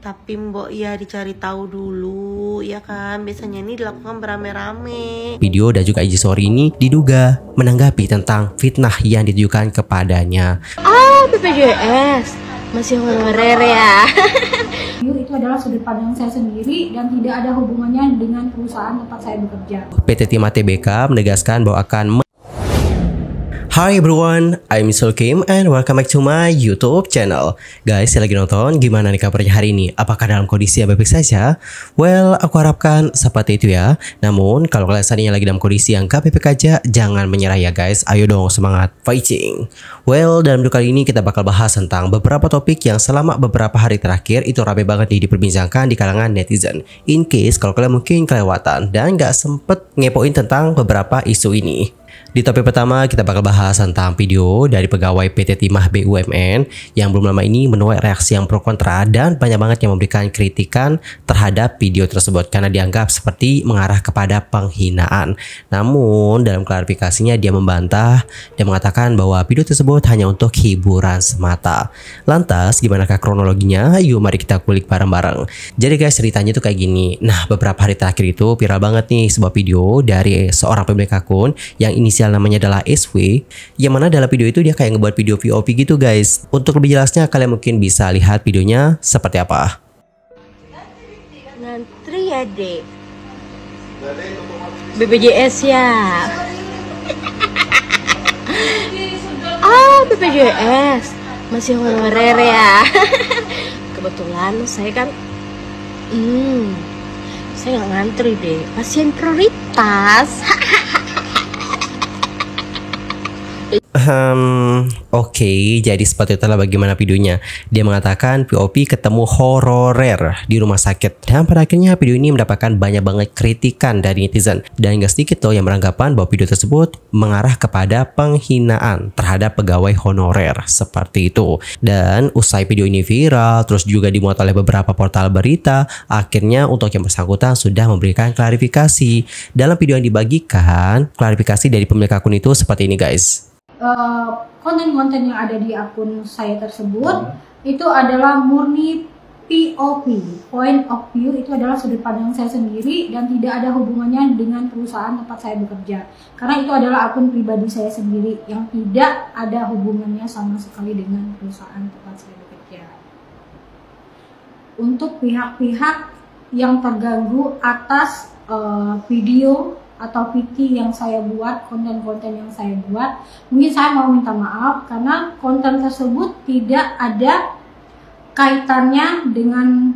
Tapi mbok ya dicari tahu dulu ya kan. Biasanya ini dilakukan berame-rame. Video dan juga IG story ini diduga menanggapi tentang fitnah yang ditujukan kepadanya. BPJS masih honorer ya. Itu adalah sudut pandang saya sendiri dan tidak ada hubungannya dengan perusahaan tempat saya bekerja. PT Timah Tbk menegaskan bahwa akan Hi everyone, I'm Sul Kim and welcome back to my YouTube channel. Guys, yang lagi nonton, gimana nih kabarnya hari ini? Apakah dalam kondisi yang baik saja? Well, aku harapkan seperti itu ya. Namun, kalau kalian saat ini lagi dalam kondisi yang gak baik aja, jangan menyerah ya guys. Ayo dong, semangat fighting. Well, dalam video kali ini kita bakal bahas tentang beberapa topik yang selama beberapa hari terakhir itu rame banget nih diperbincangkan di kalangan netizen. In case kalau kalian mungkin kelewatan dan gak sempet ngepoin tentang beberapa isu ini. Di topik pertama kita bakal bahas tentang video dari pegawai PT Timah BUMN yang belum lama ini menuai reaksi yang pro kontra dan banyak banget yang memberikan kritikan terhadap video tersebut karena dianggap seperti mengarah kepada penghinaan. Namun dalam klarifikasinya dia membantah dan mengatakan bahwa video tersebut hanya untuk hiburan semata. Lantas gimanakah kronologinya? Yuk mari kita kulik bareng-bareng. Jadi guys, ceritanya tuh kayak gini. Nah, beberapa hari terakhir itu viral banget nih sebuah video dari seorang pemilik akun yang inisial namanya adalah SW, yang mana dalam video itu dia kayak ngebuat video VOP gitu guys. Untuk lebih jelasnya kalian mungkin bisa lihat videonya seperti apa. Ngantri ya dek, BPJS ya. BPJS masih honorer ya. Kebetulan saya kan saya nggak ngantri deh, pasien prioritas. Oke, jadi seperti itulah bagaimana videonya. Dia mengatakan POP ketemu hororer di rumah sakit. Dan pada akhirnya video ini mendapatkan banyak banget kritikan dari netizen. Dan gak sedikit loh yang beranggapan bahwa video tersebut mengarah kepada penghinaan terhadap pegawai honorer. Seperti itu. Dan usai video ini viral, terus juga dimuat oleh beberapa portal berita, akhirnya untuk yang bersangkutan sudah memberikan klarifikasi. Dalam video yang dibagikan, klarifikasi dari pemilik akun itu seperti ini guys. Konten-konten yang ada di akun saya tersebut itu adalah murni POV, point of view, itu adalah sudut pandang saya sendiri dan tidak ada hubungannya dengan perusahaan tempat saya bekerja. Karena itu adalah akun pribadi saya sendiri yang tidak ada hubungannya sama sekali dengan perusahaan tempat saya bekerja. Untuk pihak-pihak yang terganggu atas video atau VT yang saya buat, konten-konten yang saya buat, mungkin saya mau minta maaf karena konten tersebut tidak ada kaitannya dengan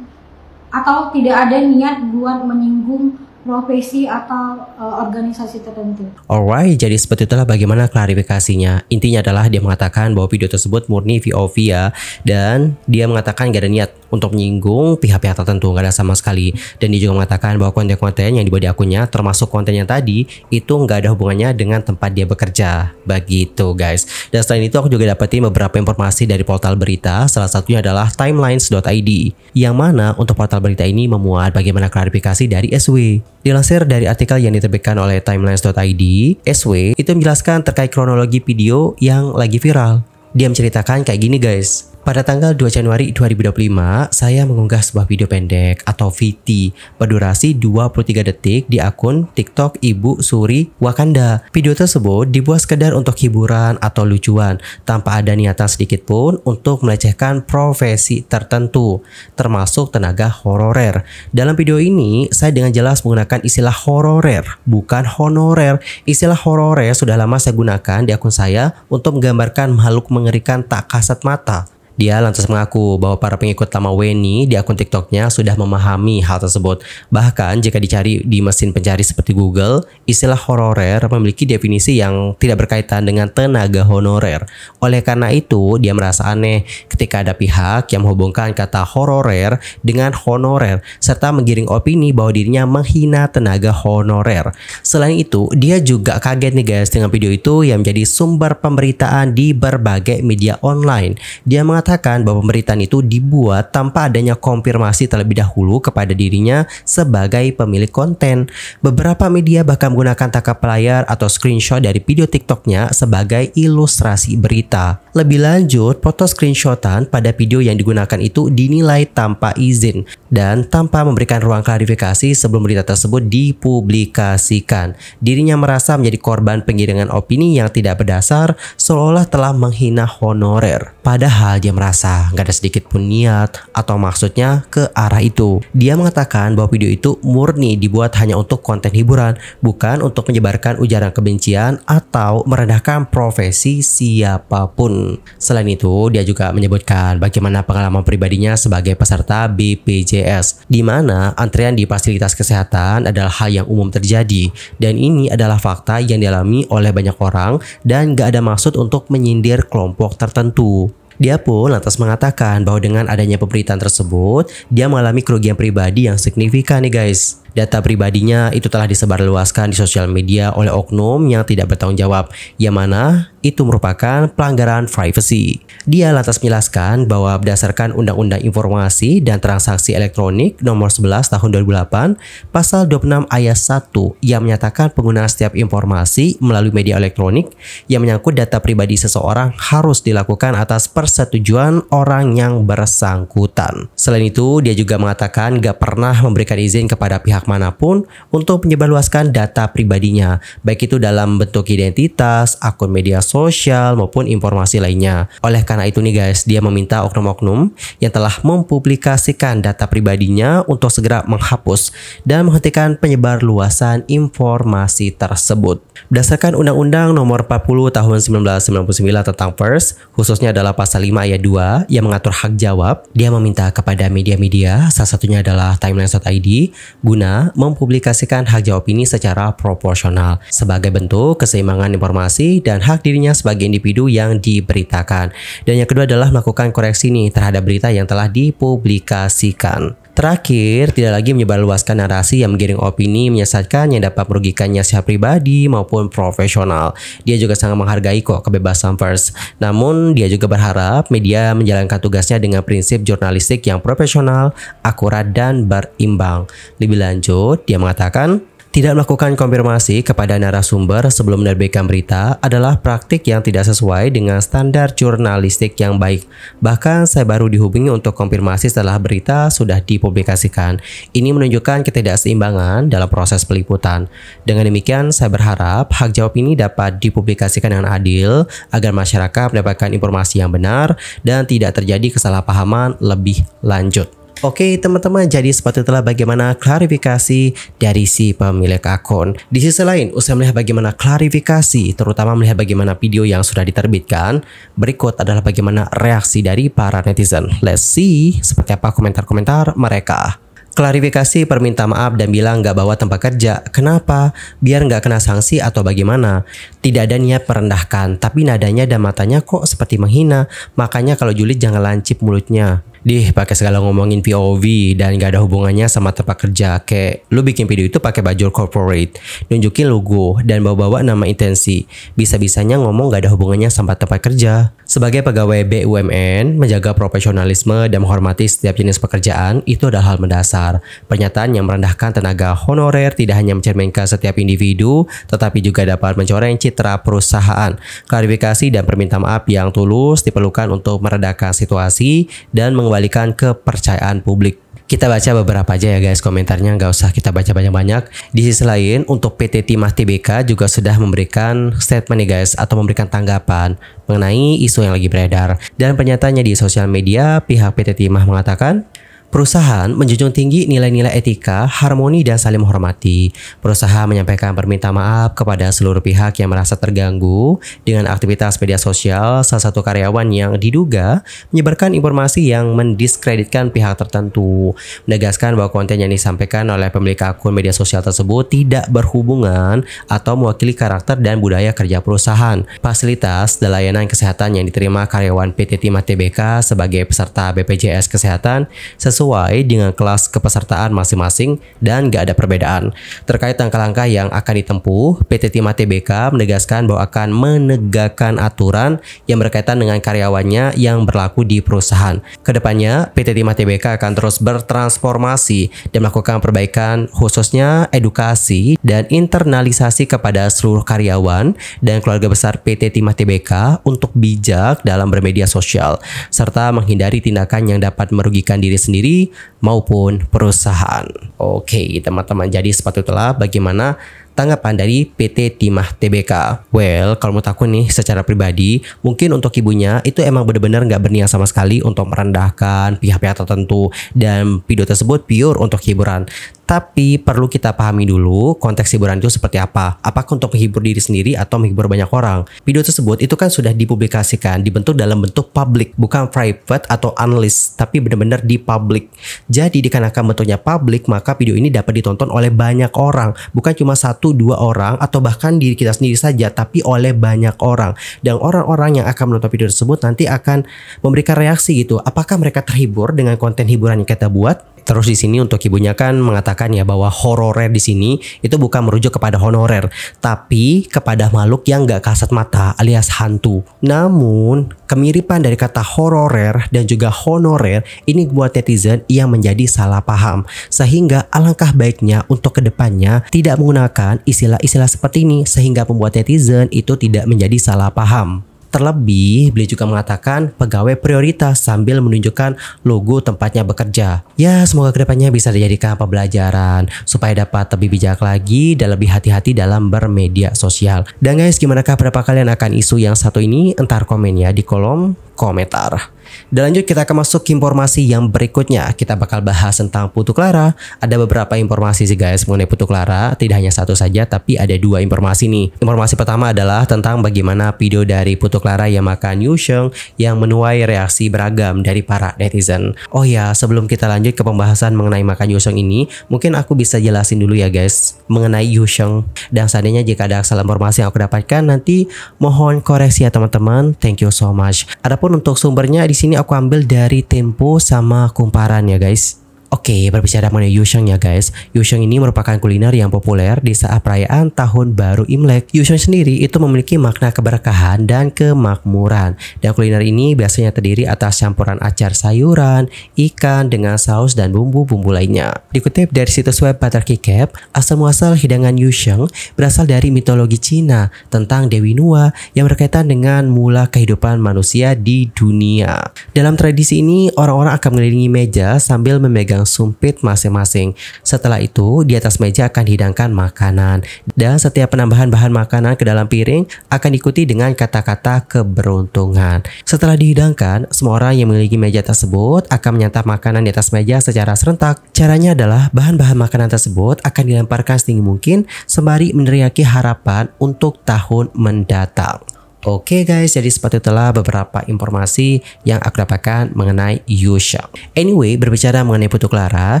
atau tidak ada niat buat menyinggung profesi atau organisasi tertentu. Alright, jadi seperti itulah bagaimana klarifikasinya. Intinya adalah dia mengatakan bahwa video tersebut murni VOV ya, dan dia mengatakan gak ada niat untuk menyinggung pihak-pihak tertentu, gak ada sama sekali. Dan dia juga mengatakan bahwa konten-konten yang dibuat di akunnya, termasuk konten yang tadi, itu gak ada hubungannya dengan tempat dia bekerja. Begitu guys. Dan selain itu aku juga dapetin beberapa informasi dari portal berita, salah satunya adalah timelines.id, yang mana untuk portal berita ini memuat bagaimana klarifikasi dari SW. Dilansir dari artikel yang diterbitkan oleh timelines.id, SW itu menjelaskan terkait kronologi video yang lagi viral. Dia menceritakan kayak gini guys. Pada tanggal 2 Januari 2025, saya mengunggah sebuah video pendek atau VT berdurasi 23 detik di akun TikTok Ibu Suri Wakanda. Video tersebut dibuat sekedar untuk hiburan atau lucuan, tanpa ada niatan sedikit pun untuk melecehkan profesi tertentu, termasuk tenaga honorer. Dalam video ini, saya dengan jelas menggunakan istilah honorer, bukan honorer. Istilah honorer sudah lama saya gunakan di akun saya untuk menggambarkan makhluk mengerikan tak kasat mata. Dia lantas mengaku bahwa para pengikut lama Weni di akun TikToknya sudah memahami hal tersebut. Bahkan jika dicari di mesin pencari seperti Google, istilah honorer memiliki definisi yang tidak berkaitan dengan tenaga honorer. Oleh karena itu, dia merasa aneh ketika ada pihak yang menghubungkan kata honorer dengan honorer, serta menggiring opini bahwa dirinya menghina tenaga honorer. Selain itu, dia juga kaget nih guys dengan video itu yang menjadi sumber pemberitaan di berbagai media online. Dia mengatakan mengatakan bahwa pemberitaan itu dibuat tanpa adanya konfirmasi terlebih dahulu kepada dirinya sebagai pemilik konten. Beberapa media bahkan menggunakan tangkap layar atau screenshot dari video TikToknya sebagai ilustrasi berita. Lebih lanjut, foto screenshotan pada video yang digunakan itu dinilai tanpa izin dan tanpa memberikan ruang klarifikasi sebelum berita tersebut dipublikasikan. Dirinya merasa menjadi korban penggiringan opini yang tidak berdasar, seolah telah menghina honorer. Padahal dia merasa gak ada sedikit pun niat atau maksudnya ke arah itu. Dia mengatakan bahwa video itu murni dibuat hanya untuk konten hiburan, bukan untuk menyebarkan ujaran kebencian atau merendahkan profesi siapapun. Selain itu, dia juga menyebutkan bagaimana pengalaman pribadinya sebagai peserta BPJS, di mana antrian di fasilitas kesehatan adalah hal yang umum terjadi, dan ini adalah fakta yang dialami oleh banyak orang dan gak ada maksud untuk menyindir kelompok tertentu. Dia pun lantas mengatakan bahwa dengan adanya pemberitaan tersebut, dia mengalami kerugian pribadi yang signifikan nih guys. Data pribadinya itu telah disebarluaskan di sosial media oleh oknum yang tidak bertanggung jawab, yang mana itu merupakan pelanggaran privasi. Dia lantas menjelaskan bahwa berdasarkan Undang-Undang Informasi dan Transaksi Elektronik Nomor 11 Tahun 2008, Pasal 26 Ayat 1 yang menyatakan penggunaan setiap informasi melalui media elektronik yang menyangkut data pribadi seseorang harus dilakukan atas persetujuan orang yang bersangkutan. Selain itu, dia juga mengatakan gak pernah memberikan izin kepada pihak manapun untuk menyebarluaskan data pribadinya, baik itu dalam bentuk identitas, akun media sosial, maupun informasi lainnya. Oleh karena itu nih guys, dia meminta oknum-oknum yang telah mempublikasikan data pribadinya untuk segera menghapus dan menghentikan penyebarluasan informasi tersebut. Berdasarkan Undang-Undang Nomor 40 Tahun 1999 tentang pers, khususnya adalah Pasal 5 Ayat 2 yang mengatur hak jawab, dia meminta kepada media-media, salah satunya adalah Timeline.id, guna mempublikasikan hak jawab ini secara proporsional sebagai bentuk keseimbangan informasi dan hak dirinya sebagai individu yang diberitakan. Dan yang kedua adalah melakukan koreksi nih terhadap berita yang telah dipublikasikan. Terakhir, tidak lagi menyebarluaskan narasi yang menggiring opini menyesatkan yang dapat merugikannya secara pribadi maupun profesional. Dia juga sangat menghargai kok kebebasan pers. Namun, dia juga berharap media menjalankan tugasnya dengan prinsip jurnalistik yang profesional, akurat, dan berimbang. Lebih lanjut, dia mengatakan, tidak melakukan konfirmasi kepada narasumber sebelum menerbitkan berita adalah praktik yang tidak sesuai dengan standar jurnalistik yang baik. Bahkan saya baru dihubungi untuk konfirmasi setelah berita sudah dipublikasikan. Ini menunjukkan ketidakseimbangan dalam proses peliputan. Dengan demikian, saya berharap hak jawab ini dapat dipublikasikan dengan adil agar masyarakat mendapatkan informasi yang benar dan tidak terjadi kesalahpahaman lebih lanjut. Oke teman-teman, jadi seperti itulah bagaimana klarifikasi dari si pemilik akun. Di sisi lain, usai melihat bagaimana klarifikasi, terutama melihat bagaimana video yang sudah diterbitkan, berikut adalah bagaimana reaksi dari para netizen. Let's see seperti apa komentar-komentar mereka. Klarifikasi perminta maaf dan bilang gak bawa tempat kerja. Kenapa? Biar gak kena sanksi atau bagaimana? Tidak ada niat merendahkan, tapi nadanya dan matanya kok seperti menghina. Makanya kalau julid jangan lancip mulutnya. Pakai segala ngomongin POV dan gak ada hubungannya sama tempat kerja. Kayak lu bikin video itu pakai baju corporate, nunjukin logo dan bawa-bawa nama intensi. Bisa-bisanya ngomong gak ada hubungannya sama tempat kerja. Sebagai pegawai BUMN, menjaga profesionalisme dan menghormati setiap jenis pekerjaan itu adalah hal mendasar. Pernyataan yang merendahkan tenaga honorer tidak hanya mencerminkan setiap individu, tetapi juga dapat mencoreng citra perusahaan. Klarifikasi dan permintaan maaf yang tulus diperlukan untuk meredakan situasi dan mengembalikan kepercayaan publik. Kita baca beberapa aja ya guys komentarnya, nggak usah kita baca banyak-banyak. Di sisi lain, untuk PT Timah Tbk juga sudah memberikan statement nih guys, atau memberikan tanggapan mengenai isu yang lagi beredar. Dan pernyataannya di sosial media, pihak PT Timah mengatakan, perusahaan menjunjung tinggi nilai-nilai etika, harmoni, dan saling menghormati. Perusahaan menyampaikan permintaan maaf kepada seluruh pihak yang merasa terganggu dengan aktivitas media sosial salah satu karyawan yang diduga menyebarkan informasi yang mendiskreditkan pihak tertentu. Menegaskan bahwa konten yang disampaikan oleh pemilik akun media sosial tersebut tidak berhubungan atau mewakili karakter dan budaya kerja perusahaan, fasilitas dan layanan kesehatan yang diterima karyawan PT Timah Tbk sebagai peserta BPJS Kesehatan sesuai sesuai dengan kelas kepesertaan masing-masing dan gak ada perbedaan. Terkait langkah-langkah yang akan ditempuh, PT Timah Tbk menegaskan bahwa akan menegakkan aturan yang berkaitan dengan karyawannya yang berlaku di perusahaan. Kedepannya, PT Timah Tbk akan terus bertransformasi dan melakukan perbaikan khususnya edukasi dan internalisasi kepada seluruh karyawan dan keluarga besar PT Timah Tbk untuk bijak dalam bermedia sosial serta menghindari tindakan yang dapat merugikan diri sendiri maupun perusahaan. Oke, teman-teman, jadi seperti itulah bagaimana tanggapan dari PT Timah Tbk. Well, kalau menurut aku nih secara pribadi, mungkin untuk ibunya itu emang benar-benar nggak berniat sama sekali untuk merendahkan pihak-pihak tertentu dan video tersebut pure untuk hiburan. Tapi perlu kita pahami dulu konteks hiburan itu seperti apa. Apakah untuk menghibur diri sendiri atau menghibur banyak orang? Video tersebut itu kan sudah dipublikasikan, dibentuk dalam bentuk publik, bukan private atau unlist, tapi benar-benar di publik. Jadi dikarenakan bentuknya publik, maka video ini dapat ditonton oleh banyak orang, bukan cuma 1-2 orang atau bahkan diri kita sendiri saja, tapi oleh banyak orang. Dan orang-orang yang akan menonton video tersebut nanti akan memberikan reaksi gitu. Apakah mereka terhibur dengan konten hiburan yang kita buat? Terus di sini untuk ibunya kan mengatakan ya bahwa hororer di sini itu bukan merujuk kepada honorer, tapi kepada makhluk yang gak kasat mata alias hantu. Namun kemiripan dari kata hororer dan juga honorer ini buat netizen yang menjadi salah paham. Sehingga alangkah baiknya untuk kedepannya tidak menggunakan istilah-istilah seperti ini sehingga membuat netizen itu tidak menjadi salah paham. Terlebih, beliau juga mengatakan pegawai prioritas sambil menunjukkan logo tempatnya bekerja. Ya, semoga kedepannya bisa dijadikan pembelajaran supaya dapat lebih bijak lagi dan lebih hati-hati dalam bermedia sosial. Dan guys, gimanakah pendapat kalian akan isu yang satu ini? Entar komen ya di kolom komentar. Dan lanjut kita akan masuk ke informasi yang berikutnya. Kita bakal bahas tentang Putu Clara. Ada beberapa informasi sih guys mengenai Putu Clara. Tidak hanya satu saja tapi ada 2 informasi nih. Informasi pertama adalah tentang bagaimana video dari Putu Clara yang makan Yusheng yang menuai reaksi beragam dari para netizen. Oh ya, sebelum kita lanjut ke pembahasan mengenai makan Yusheng ini, mungkin aku bisa jelasin dulu ya guys mengenai Yusheng. Dan seandainya jika ada salah informasi yang aku dapatkan nanti mohon koreksi ya teman-teman. Thank you so much. Adapun untuk sumbernya di sini aku ambil dari Tempo sama Kumparan ya guys. Oke, berbicara mengenai Yusheng ya guys. Yusheng ini merupakan kuliner yang populer di saat perayaan Tahun Baru Imlek. Yusheng sendiri itu memiliki makna keberkahan dan kemakmuran. Dan kuliner ini biasanya terdiri atas campuran acar sayuran, ikan dengan saus dan bumbu-bumbu lainnya. Dikutip dari situs web Butter Kicap, asal-muasal hidangan Yusheng berasal dari mitologi Cina tentang Dewi Nuwa yang berkaitan dengan mula kehidupan manusia di dunia. Dalam tradisi ini, orang-orang akan mengelilingi meja sambil memegang sumpit masing-masing. Setelah itu, di atas meja akan dihidangkan makanan. Dan setiap penambahan bahan makanan ke dalam piring akan diikuti dengan kata-kata keberuntungan. Setelah dihidangkan, semua orang yang memiliki meja tersebut akan menyantap makanan di atas meja secara serentak. Caranya adalah bahan-bahan makanan tersebut akan dilemparkan setinggi mungkin sembari meneriaki harapan untuk tahun mendatang. Oke guys, jadi seperti itulah beberapa informasi yang aku dapatkan mengenai Yusheng. Anyway, berbicara mengenai Putu Clara,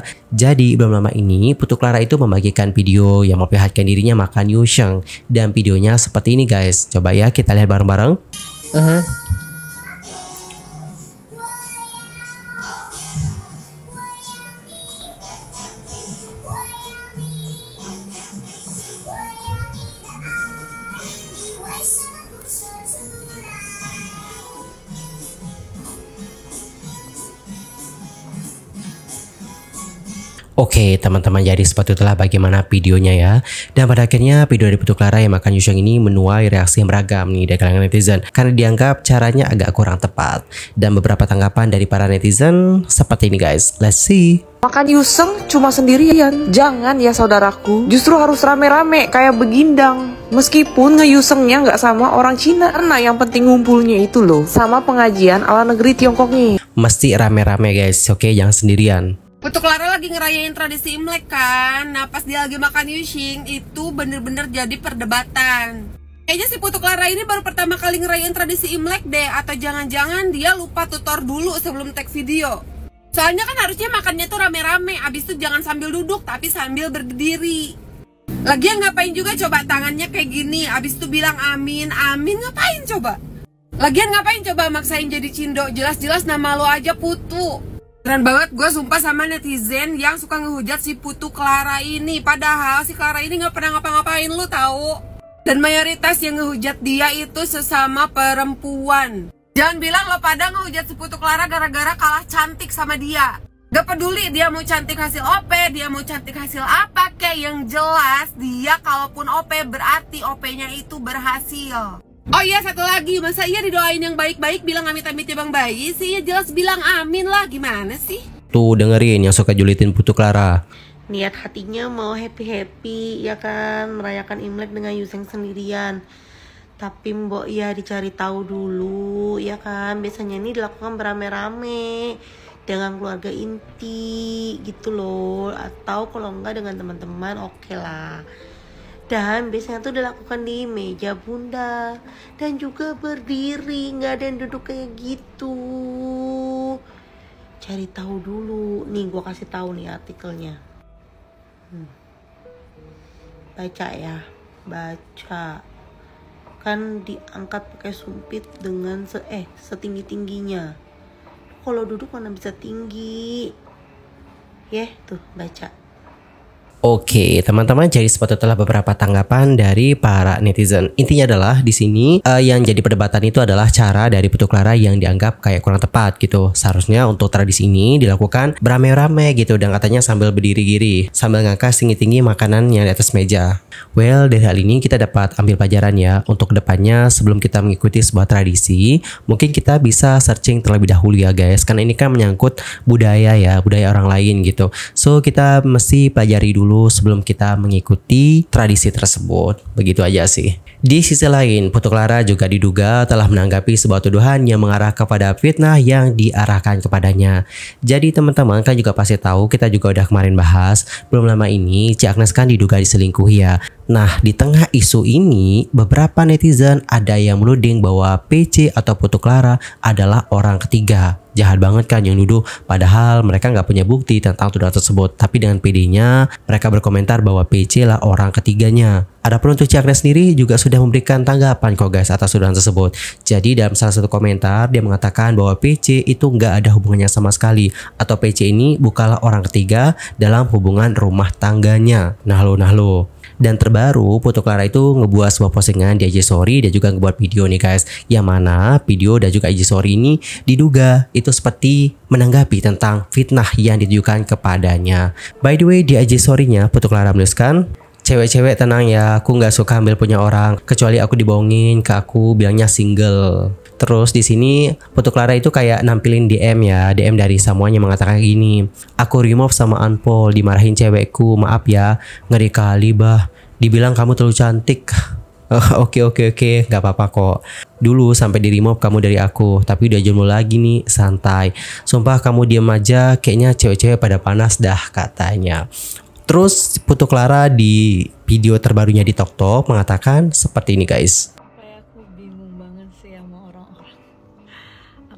jadi belum lama ini Putu Clara itu membagikan video yang memperlihatkan dirinya makan Yusheng. Dan videonya seperti ini guys. Coba ya kita lihat bareng-bareng. Oke teman-teman, jadi seperti itulah bagaimana videonya ya. Dan pada akhirnya video dari Putu Clara yang makan Yusheng ini menuai reaksi yang beragam nih dari kalangan netizen karena dianggap caranya agak kurang tepat. Dan beberapa tanggapan dari para netizen seperti ini guys. Let's see. Makan Yusheng cuma sendirian. Jangan ya saudaraku. Justru harus rame-rame kayak begindang. Meskipun nge-Yushengnya nggak sama orang Cina, karena yang penting ngumpulnya itu loh sama pengajian ala negeri Tiongkoknya. Mesti rame-rame guys, oke, jangan sendirian. Putu Clara lagi ngerayain tradisi Imlek kan. Nah pas dia lagi makan Yusheng itu bener-bener jadi perdebatan. Kayaknya si Putu Clara ini baru pertama kali ngerayain tradisi Imlek deh. Atau jangan-jangan dia lupa tutor dulu sebelum tag video. Soalnya kan harusnya makannya tuh rame-rame. Abis itu jangan sambil duduk tapi sambil berdiri. Lagian ngapain juga coba tangannya kayak gini. Abis itu bilang amin, amin, ngapain coba? Lagian ngapain coba maksain jadi cindo. Jelas-jelas nama lo aja Putu. Keren banget gue sumpah sama netizen yang suka ngehujat si Putu Clara ini. Padahal si Clara ini gak pernah ngapa-ngapain lu tahu. Dan mayoritas yang ngehujat dia itu sesama perempuan. Jangan bilang lo pada ngehujat si Putu Clara gara-gara kalah cantik sama dia. Gak peduli dia mau cantik hasil OP, dia mau cantik hasil apa kek, yang jelas dia kalaupun OP berarti OP-nya itu berhasil. Oh iya, satu lagi, masa iya didoain yang baik-baik bilang amit-amit ya Bang Bayi sih? Ya jelas bilang amin lah, gimana sih? Tuh dengerin yang suka julitin Putu Clara. Niat hatinya mau happy-happy ya kan, merayakan Imlek dengan Yuseng sendirian. Tapi mbok ya dicari tahu dulu ya kan, biasanya ini dilakukan berame-rame dengan keluarga inti gitu loh, atau kalau enggak dengan teman-teman oke lah. Dan biasanya tuh dilakukan di meja bunda dan juga berdiri, nggak ada yang duduk kayak gitu. Cari tahu dulu, nih gue kasih tahu nih artikelnya. Baca ya, baca. Kan diangkat pakai sumpit dengan setinggi tingginya. Kalau duduk mana bisa tinggi? Tuh baca. Oke, teman-teman, jadi seperti itulah beberapa tanggapan dari para netizen. Intinya adalah di sini yang jadi perdebatan itu adalah cara dari Putu Clara yang dianggap kayak kurang tepat gitu. Seharusnya untuk tradisi ini dilakukan beramai-ramai gitu, dan katanya sambil berdiri-giri, sambil ngangkat tinggi-tinggi makanan yang di atas meja. Well, dari hal ini kita dapat ambil pelajaran ya untuk kedepannya sebelum kita mengikuti sebuah tradisi. Mungkin kita bisa searching terlebih dahulu ya guys, karena ini kan menyangkut budaya ya, budaya orang lain gitu. So kita mesti pelajari dulu sebelum kita mengikuti tradisi tersebut. Begitu aja sih. Di sisi lain, Putu Clara juga diduga telah menanggapi sebuah tuduhan yang mengarah kepada fitnah yang diarahkan kepadanya. Jadi teman-teman kan juga pasti tahu, kita juga udah kemarin bahas, belum lama ini Ci Agnes kan diduga diselingkuhi ya. Nah, di tengah isu ini, beberapa netizen ada yang menuding bahwa PC atau Putu Clara adalah orang ketiga. Jahat banget kan yang nuduh, padahal mereka nggak punya bukti tentang tuduhan tersebut. Tapi dengan PD-nya, mereka berkomentar bahwa PC lah orang ketiganya. Adapun untuk Ci Agnes sendiri juga sudah memberikan tanggapan kok guys atas tuduhan tersebut. Jadi dalam salah satu komentar, dia mengatakan bahwa PC itu nggak ada hubungannya sama sekali, atau PC ini bukanlah orang ketiga dalam hubungan rumah tangganya. Nah lo. Dan terbaru, Putu Clara itu ngebuat sebuah postingan di IG Story dan juga ngebuat video nih guys, yang mana video dan juga IG Story ini diduga itu seperti menanggapi tentang fitnah yang ditujukan kepadanya. By the way, di IG Story-nya Putu Clara menuliskan, "Cewek-cewek tenang ya, aku nggak suka ambil punya orang, kecuali aku dibohongin, ke aku bilangnya single." Terus di sini Putu Clara itu kayak nampilin DM ya, DM dari semuanya mengatakan gini, "Aku remove sama unfollow, dimarahin cewekku, maaf ya, ngeri kali bah, dibilang kamu terlalu cantik." Oke, gak apa-apa kok. Dulu sampai di remove kamu dari aku, tapi udah jomblo lagi nih, santai. Sumpah kamu diem aja, kayaknya cewek-cewek pada panas dah, katanya. Terus Putu Clara di video terbarunya di TokTok mengatakan seperti ini guys. Aku bingung banget sih sama orang-orang.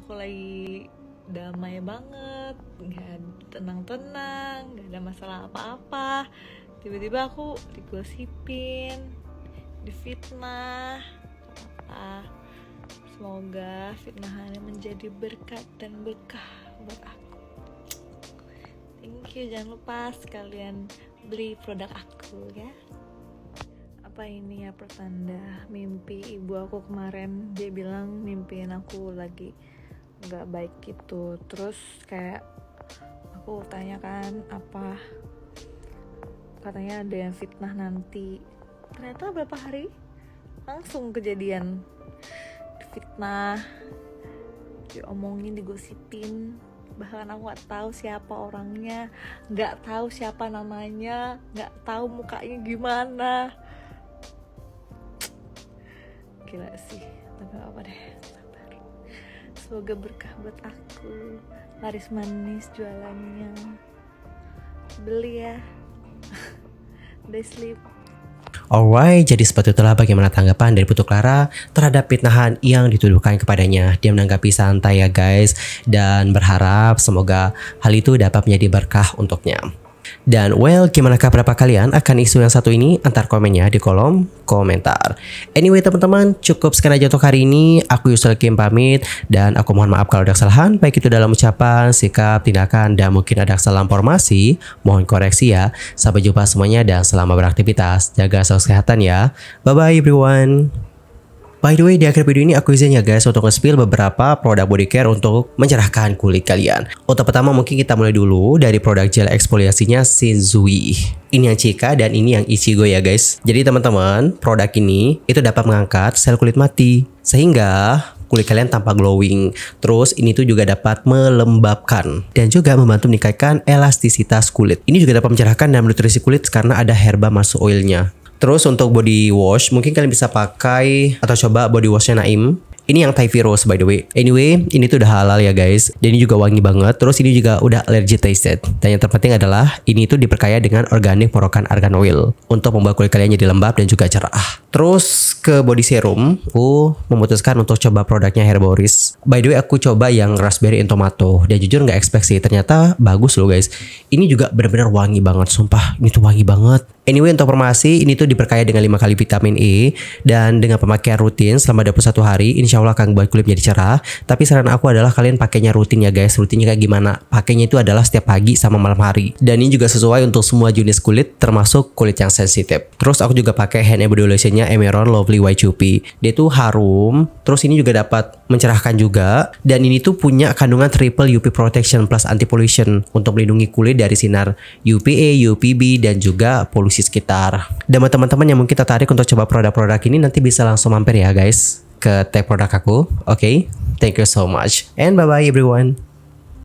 Aku lagi damai banget, gak tenang-tenang, gak ada masalah apa-apa. Tiba-tiba aku digosipin, difitnah. Semoga fitnahannya menjadi berkat dan berkah buat aku. Thank you, jangan lupa sekalian beli produk aku ya. Apa ini ya pertanda mimpi ibu aku kemarin, dia bilang mimpiin aku lagi nggak baik gitu. Terus kayak aku tanyakan apa, katanya ada yang fitnah nanti. Ternyata berapa hari langsung kejadian, fitnah, diomongin, digosipin. Bahkan aku nggak tahu siapa orangnya, nggak tahu siapa namanya, nggak tahu mukanya gimana. Gila sih, tapi apa deh, sabar. Semoga berkah buat aku, laris manis jualannya, beli ya. They sleep. Alright, jadi seperti itulah bagaimana tanggapan dari Putu Clara terhadap fitnahan yang dituduhkan kepadanya. Dia menanggapi santai ya guys, dan berharap semoga hal itu dapat menjadi berkah untuknya. Dan well, gimanakah pendapat kalian akan isu yang satu ini? Antar komennya di kolom komentar. Anyway teman-teman, cukup sekian aja untuk hari ini. Aku Yusel Kim pamit, dan aku mohon maaf kalau ada kesalahan, baik itu dalam ucapan, sikap, tindakan, dan mungkin ada kesalahan informasi. Mohon koreksi ya. Sampai jumpa semuanya dan selamat beraktivitas. Jaga kesehatan ya. Bye-bye everyone. By the way, di akhir video ini aku izin ya guys untuk nge-spill beberapa produk body care untuk mencerahkan kulit kalian. Untuk pertama mungkin kita mulai dulu dari produk gel eksfoliasinya Shinzui. Ini yang Chika dan ini yang Ichigo ya guys. Jadi teman-teman, produk ini itu dapat mengangkat sel kulit mati sehingga kulit kalian tampak glowing. Terus ini tuh juga dapat melembabkan dan juga membantu meningkatkan elastisitas kulit. Ini juga dapat mencerahkan dan nutrisi kulit karena ada herba masuk oilnya. Terus untuk body wash, mungkin kalian bisa pakai atau coba body washnya Naim. Ini yang Thai Rose by the way. Anyway, ini tuh udah halal ya guys. Dan ini juga wangi banget. Terus ini juga udah allergy tasted. Dan yang terpenting adalah ini tuh diperkaya dengan organik porokan argan oil untuk membuat kulit kalian jadi lembab dan juga cerah. Terus ke body serum, aku memutuskan untuk coba produknya Herboris. By the way, aku coba yang raspberry and tomato. Dan jujur nggak expect sih, ternyata bagus loh guys. Ini juga benar-benar wangi banget, sumpah. Ini tuh wangi banget. Anyway, untuk informasi, ini tuh diperkaya dengan 5 kali vitamin E dan dengan pemakaian rutin selama 21 hari, insya Allah akan membuat kulit jadi cerah. Tapi saran aku adalah kalian pakainya rutin ya guys. Rutinnya kayak gimana? Pakainya itu adalah setiap pagi sama malam hari. Dan ini juga sesuai untuk semua jenis kulit, termasuk kulit yang sensitif. Terus aku juga pakai hand and body lotionnya Emeron Lovely White. Dia tuh harum, terus ini juga dapat mencerahkan juga. Dan ini tuh punya kandungan triple UV protection plus anti pollution untuk melindungi kulit dari sinar UVA, UVB dan juga polusi sekitar. Dan buat teman-teman yang mungkin tertarik untuk coba produk-produk ini, nanti bisa langsung mampir ya guys ke tag produk aku. Oke, thank you so much and bye bye everyone.